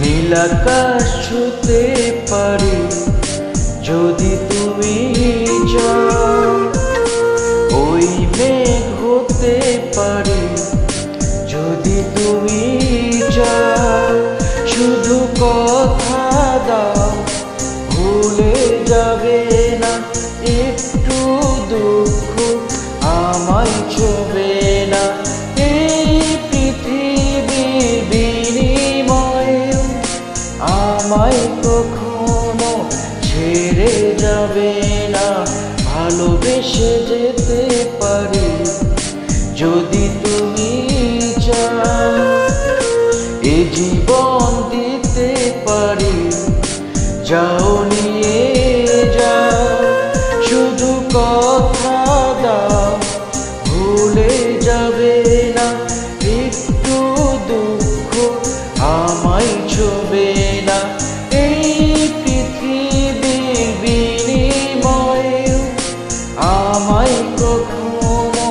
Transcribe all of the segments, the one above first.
নীল আকাশ ছুঁতে পারি যদি তুমি যাও, ওই মেঘ হতে পারি যদি তুমি যাও। শুধু কথা দাও ভুলে যাবে না, একটু দুঃখ আমায় ছোঁবে না। এই পৃথিবীর বিনিময়ে আমায় কখনো ছেড়ে যাবে না। ভালোবেসে যেতে পারি যদি তুমি চাও, এ জীবন দিতে পারি যাও নিয়ে যাও। শুধু কথা দাও ভুলে যাবে না, একটু দুঃখ আমায় ছোঁবে না। এই পৃথিবীর বিনিময়ে আমায় কখনো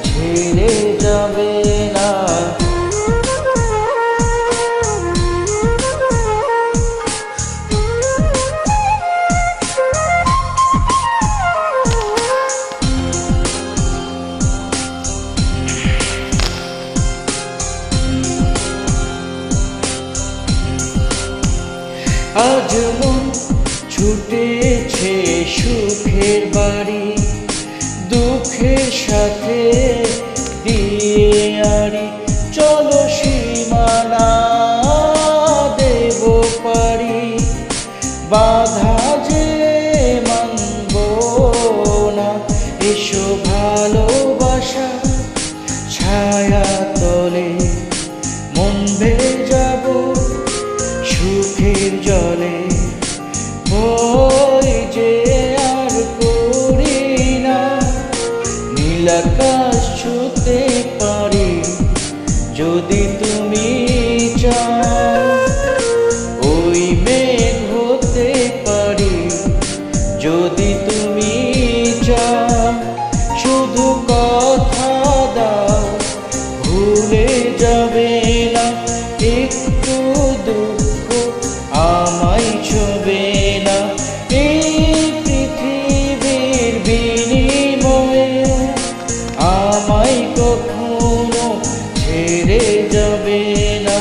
ছেড়ে যাবে না। আজ মন ছুটেছে সুখের বাড়ি, দুঃখের সাথে দিয়ে আড়ি। চলো সীমানা দেব পারি, বাধা যে মানব না। এসো ভালোবাসা ছায়া তলে মন ভেজাবো সুখের জলে। ভয় যে আর করি না, নীল আকাশ ছুঁতে পারি যদি তুমি চাও, ওই মেঘ হতে পারি যদি তুমি চাও। শুধু কথা দাও ভুলে যাবে না, একটু দুঃখ আমায় ছোঁবে না। এই পৃথিবীর বিনিময়ে আমায় কখনো ছেড়ে যাবে না।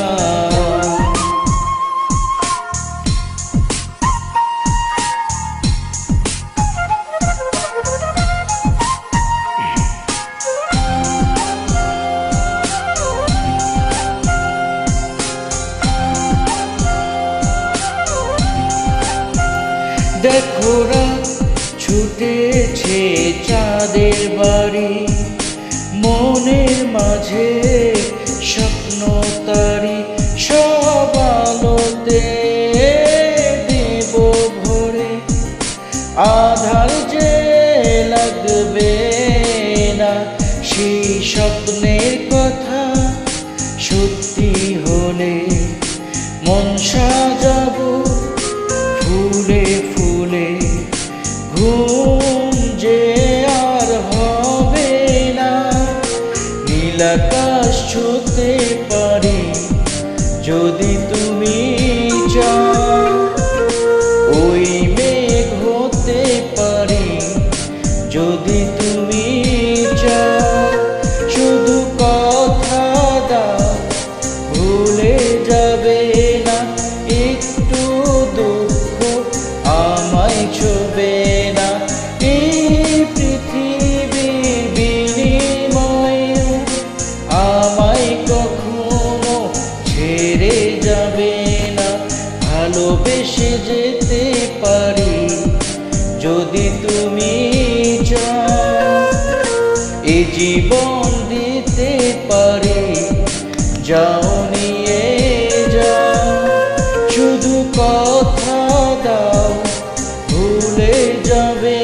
দেখো রাত ছুটেছে চাঁদের বাড়ি, মনের মাঝে স্বপ্ন তারি। সব আলোতে দেব ভরে, আধার যে লাগবে না। সেই স্বপ্নের কথা সত্যি হলে মন সাজাবো ফুলে ফুলে। ঘুম যে আর হবে না, নীল আকাশ ছুঁতে পারি যদি তুমি চাও, ওই মেঘ হতে পারি যদি তুমি চাও। শুধু কথা দাও ভুলে যাবে না, একটু দুঃখ আমায় ছোঁবে না। এই পৃথিবীর বিনিময়ে আমায় কখনো ছেড়ে যাবে না। ভালোবেসে যেতে পারি যদি তুমি চাও, এ জীবন দিতে পারি যাও নিয়ে যাও। শুধু কথা দাও ভুলে যাও যাবে